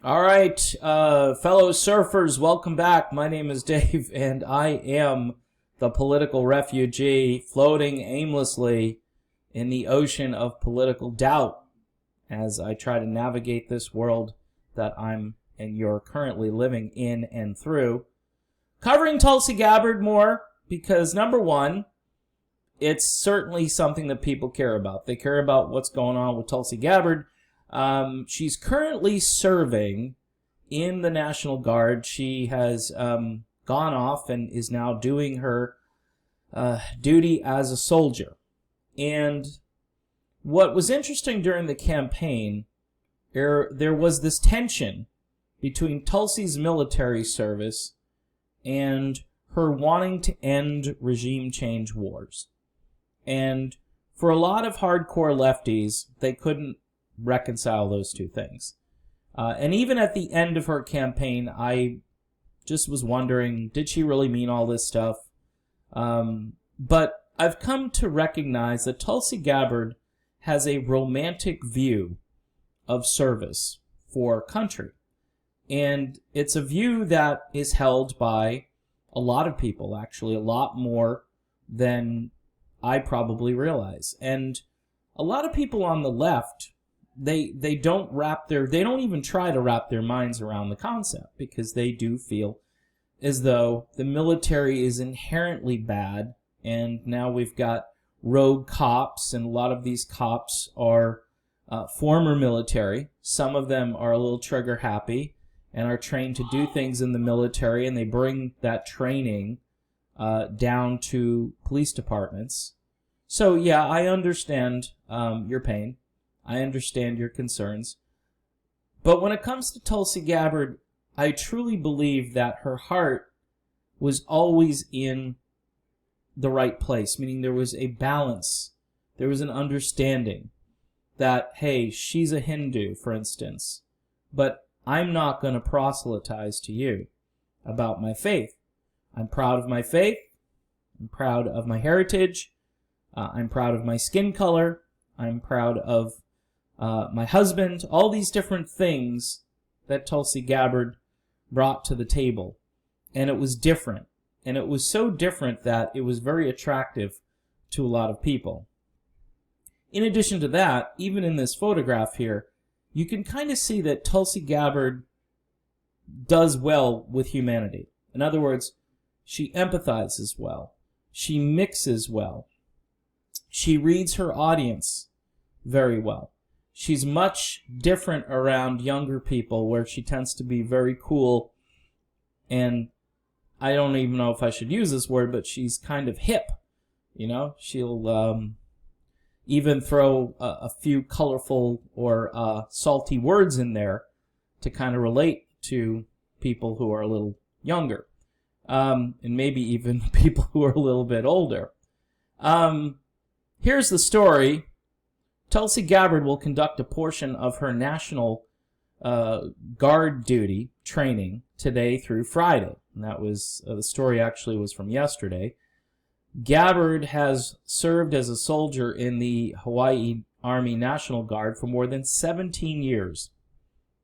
All right, fellow surfers, welcome back. My name is Dave, and I am the political refugee floating aimlessly in the ocean of political doubt as I try to navigate this world that I'm and you're currently living in and through. Covering Tulsi Gabbard more because, number one, it's certainly something that people care about. They care about what's going on with Tulsi Gabbard. She's currently serving in the National Guard. She has gone off and is now doing her duty as a soldier. And what was interesting during the campaign, there was this tension between Tulsi's military service and her wanting to end regime change wars. And for a lot of hardcore lefties, they couldn't reconcile those two things. And even at the end of her campaign, I just was wondering, did she really mean all this stuff? But I've come to recognize that Tulsi Gabbard has a romantic view of service for country. And it's a view that is held by a lot of people, actually, a lot more than I probably realize. And a lot of people on the left, they don't even try to wrap their minds around the concept, because they do feel as though the military is inherently bad, and now we've got rogue cops, and a lot of these cops are former military. Some of them are a little trigger happy and are trained to do things in the military, and they bring that training down to police departments. So yeah, I understand your pain. I understand your concerns. But when it comes to Tulsi Gabbard, I truly believe that her heart was always in the right place, meaning there was a balance. There was an understanding that, hey, she's a Hindu, for instance, but I'm not going to proselytize to you about my faith. I'm proud of my faith. I'm proud of my heritage. I'm proud of my skin color. I'm proud of my husband. All these different things that Tulsi Gabbard brought to the table. And it was different. And it was so different that it was very attractive to a lot of people. In addition to that, even in this photograph here, you can kind of see that Tulsi Gabbard does well with humanity. In other words, she empathizes well. She mixes well. She reads her audience very well. She's much different around younger people, where she tends to be very cool, and I don't even know if I should use this word, but she's kind of hip. You know, she'll even throw a few colorful or salty words in there to kind of relate to people who are a little younger, and maybe even people who are a little bit older. Here's the story. Tulsi Gabbard will conduct a portion of her National Guard duty training today through Friday. And that was, the story actually was from yesterday. Gabbard has served as a soldier in the Hawaii Army National Guard for more than 17 years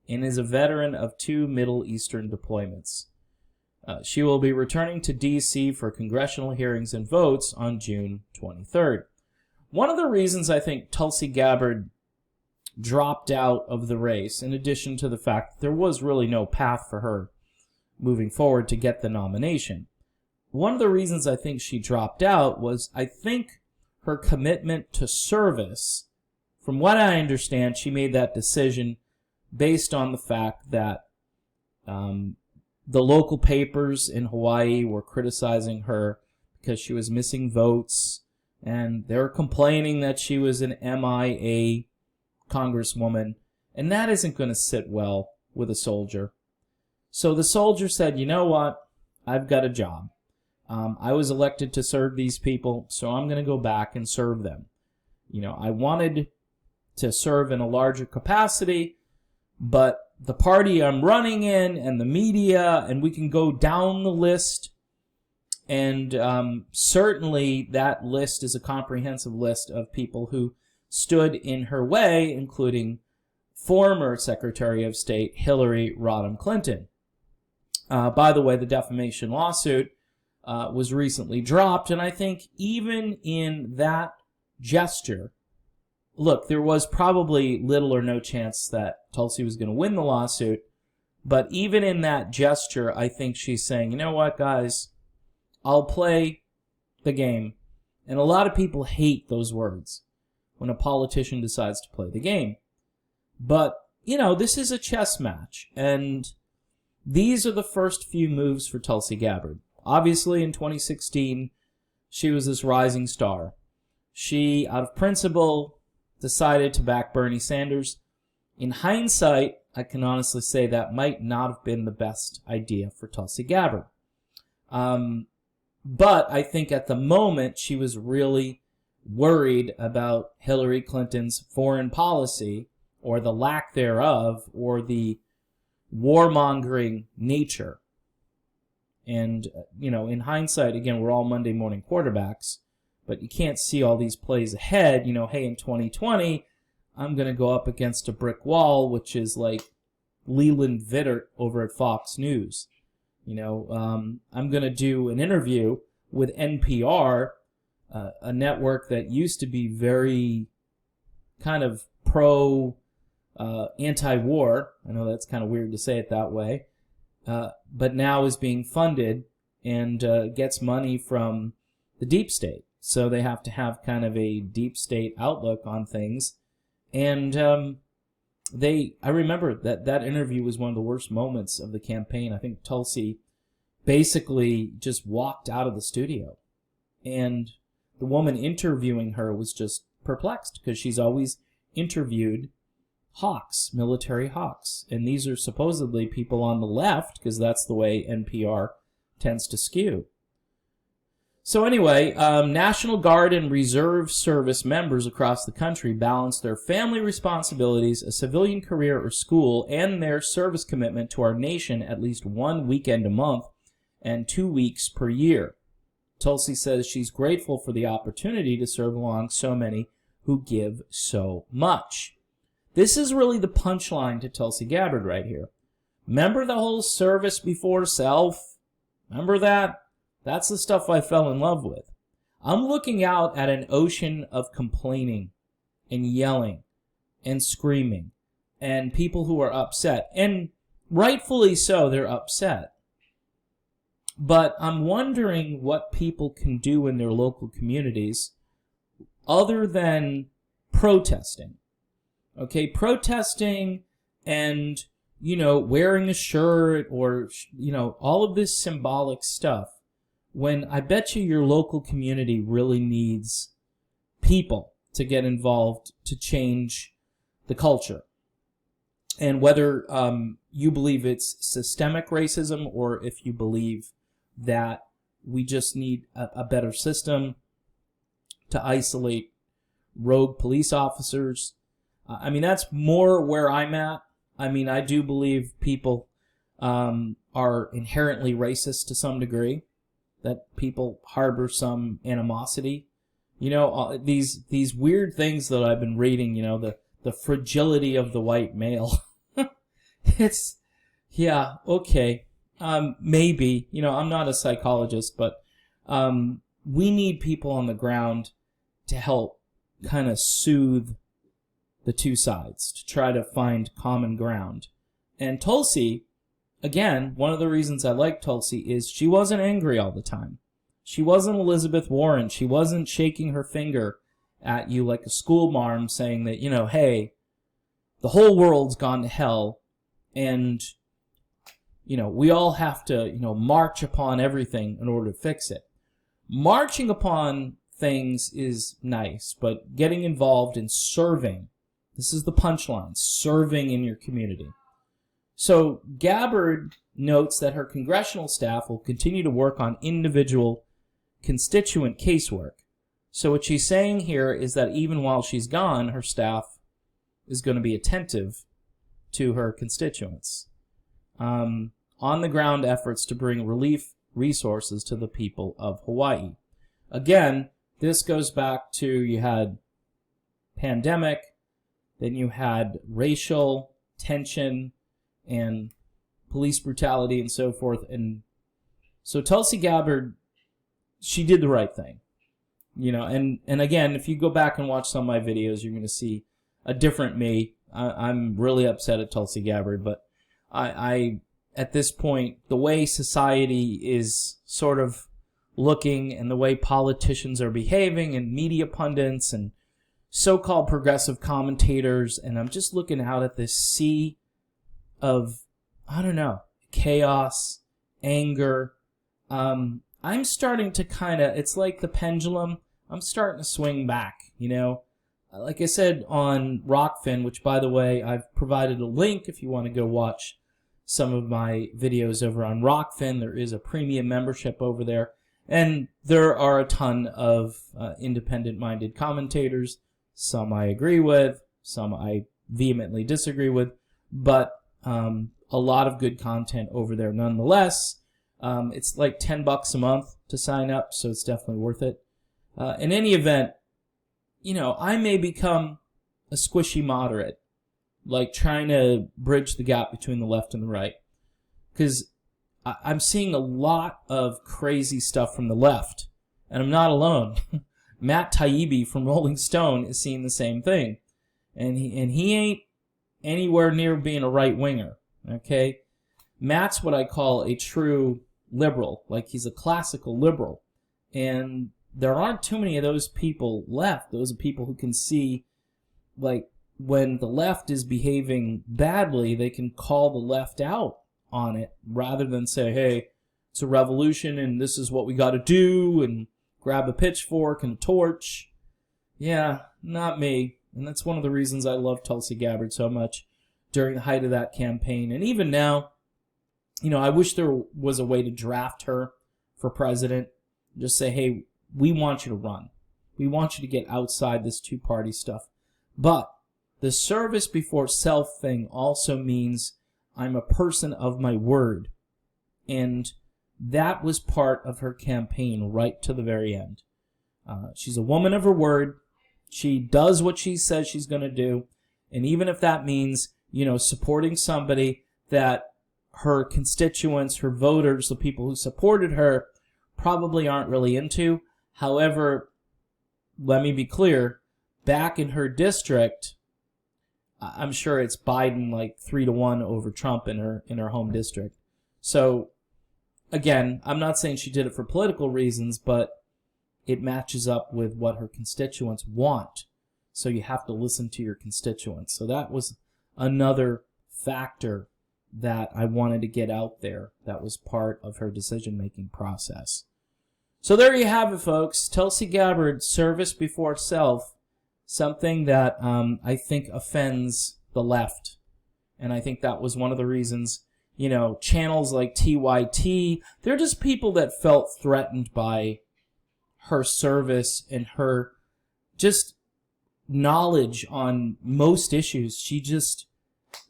and is a veteran of 2 Middle Eastern deployments. She will be returning to D.C. for congressional hearings and votes on June 23rd. One of the reasons I think Tulsi Gabbard dropped out of the race, in addition to the fact that there was really no path for her moving forward to get the nomination, one of the reasons I think she dropped out was, I think, her commitment to service. From what I understand, she made that decision based on the fact that the local papers in Hawaii were criticizing her because she was missing votes, and they were complaining that she was an MIA congresswoman, and that isn't going to sit well with a soldier. So the soldier said, you know what, I've got a job. I was elected to serve these people, so I'm going to go back and serve them. You know, I wanted to serve in a larger capacity, but the party I'm running in and the media, and we can go down the list, and certainly that list is a comprehensive list of people who stood in her way, including former Secretary of State Hillary Rodham Clinton. By the way, the defamation lawsuit was recently dropped, and I think even in that gesture, look, there was probably little or no chance that Tulsi was going to win the lawsuit, but even in that gesture, I think she's saying, you know what, guys, I'll play the game. And a lot of people hate those words when a politician decides to play the game. But, you know, this is a chess match, and these are the first few moves for Tulsi Gabbard. Obviously, in 2016, she was this rising star. She, out of principle, decided to back Bernie Sanders. In hindsight, I can honestly say that might not have been the best idea for Tulsi Gabbard. But I think at the moment she was really worried about Hillary Clinton's foreign policy, or the lack thereof, or the warmongering nature. And, you know, in hindsight, again, we're all Monday morning quarterbacks, but you can't see all these plays ahead. You know, hey, in 2020, I'm going to go up against a brick wall, which is like Leland Vittert over at Fox News. You know, I'm going to do an interview with NPR, a network that used to be very kind of anti-war. I know that's kind of weird to say it that way. But now is being funded and gets money from the deep state. So they have to have kind of a deep state outlook on things. And I remember that interview was one of the worst moments of the campaign. I think Tulsi basically just walked out of the studio. And the woman interviewing her was just perplexed because she's always interviewed hawks, military hawks. And these are supposedly people on the left, because that's the way NPR tends to skew. So anyway, National Guard and Reserve Service members across the country balance their family responsibilities, a civilian career or school, and their service commitment to our nation at least one weekend a month and 2 weeks per year. Tulsi says she's grateful for the opportunity to serve along so many who give so much. This is really the punchline to Tulsi Gabbard right here. Remember the whole service before self? Remember that? That's the stuff I fell in love with. I'm looking out at an ocean of complaining and yelling and screaming and people who are upset. And rightfully so, they're upset. But I'm wondering what people can do in their local communities other than protesting. Okay, protesting and, you know, wearing a shirt or, you know, all of this symbolic stuff, when I bet you your local community really needs people to get involved to change the culture. And whether you believe it's systemic racism or if you believe that we just need a better system to isolate rogue police officers. I mean, that's more where I'm at. I mean, I do believe people are inherently racist to some degree, that people harbor some animosity. You know, these weird things that I've been reading, you know, the fragility of the white male. It's, yeah, okay. Maybe, you know, I'm not a psychologist, but we need people on the ground to help kind of soothe the two sides, to try to find common ground. And Tulsi, again, one of the reasons I like Tulsi is she wasn't angry all the time. She wasn't Elizabeth Warren. She wasn't shaking her finger at you like a schoolmarm saying that, you know, hey, the whole world's gone to hell and, you know, we all have to, you know, march upon everything in order to fix it. Marching upon things is nice, but getting involved in serving, this is the punchline, serving in your community. So Gabbard notes that her congressional staff will continue to work on individual constituent casework. So what she's saying here is that even while she's gone, her staff is going to be attentive to her constituents. On-the-ground efforts to bring relief resources to the people of Hawaii. Again, this goes back to you had pandemic, Then you had racial tension and police brutality and so forth. And so Tulsi Gabbard, she did the right thing. You know, and again, if you go back and watch some of my videos, you're going to see a different me. I'm really upset at Tulsi Gabbard, but I at this point, the way society is sort of looking and the way politicians are behaving and media pundits and so-called progressive commentators, and I'm just looking out at this sea of, I don't know, chaos, anger. I'm starting to kind of, it's like the pendulum, I'm starting to swing back, you know. Like I said on Rockfin, which, by the way, I've provided a link if you want to go watch some of my videos over on Rockfin. There is a premium membership over there. And there are a ton of independent-minded commentators. Some I agree with, some I vehemently disagree with, but a lot of good content over there nonetheless. It's like $10 a month to sign up, so it's definitely worth it. In any event, you know, I may become a squishy moderate, like trying to bridge the gap between the left and the right. Because I'm seeing a lot of crazy stuff from the left, and I'm not alone. Matt Taibbi from Rolling Stone is seeing the same thing, and he ain't anywhere near being a right-winger, okay? Matt's what I call a true liberal, like he's a classical liberal, and there aren't too many of those people left. Those are people who can see, like, when the left is behaving badly, they can call the left out on it rather than say, hey, it's a revolution and this is what we got to do, and grab a pitchfork and a torch. Yeah, not me. And that's one of the reasons I love Tulsi Gabbard so much during the height of that campaign. And even now, you know, I wish there was a way to draft her for president. Just say, hey, we want you to run. We want you to get outside this two-party stuff. But the service before self thing also means I'm a person of my word. And that was part of her campaign right to the very end. She's a woman of her word. She does what she says she's going to do. And even if that means, you know, supporting somebody that her constituents, her voters, the people who supported her, probably aren't really into. However, let me be clear, back in her district, I'm sure it's Biden like 3-1 over Trump in her home district. So, again, I'm not saying she did it for political reasons, but it matches up with what her constituents want. So you have to listen to your constituents. So that was another factor that I wanted to get out there. That was part of her decision-making process. So there you have it, folks. Tulsi Gabbard, service before self, something that I think offends the left. And I think that was one of the reasons, you know, channels like TYT, they're just people that felt threatened by her service and her just knowledge on most issues. She just,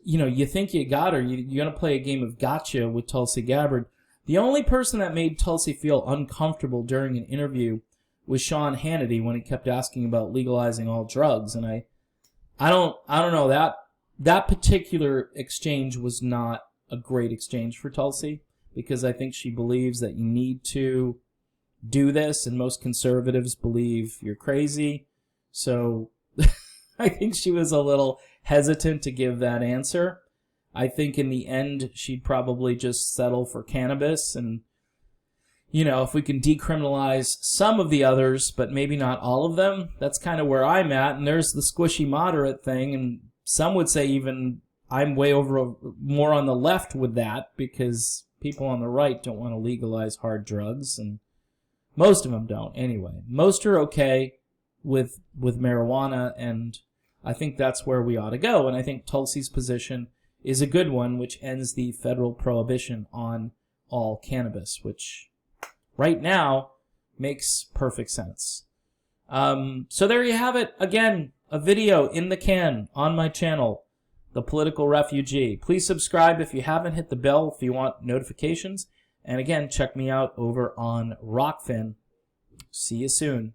you know, you think you got her. You're going to play a game of gotcha with Tulsi Gabbard. The only person that made Tulsi feel uncomfortable during an interview was Sean Hannity when he kept asking about legalizing all drugs. And I don't know, that particular exchange was not a great exchange for Tulsi, because I think she believes that you need to do this, and most conservatives believe you're crazy. So I think she was a little hesitant to give that answer. I think in the end, she'd probably just settle for cannabis. And, you know, if we can decriminalize some of the others, but maybe not all of them, that's kind of where I'm at. And there's the squishy moderate thing. And some would say even I'm way over more on the left with that, because people on the right don't want to legalize hard drugs. And most of them don't anyway. Most are okay with marijuana, and I think that's where we ought to go. And I think Tulsi's position is a good one, which ends the federal prohibition on all cannabis, which right now makes perfect sense. So there you have it. Again, a video in the can on my channel, The Political Refugee. Please subscribe if you haven't. Hit the bell if you want notifications. And again, check me out over on Rockfin. See you soon.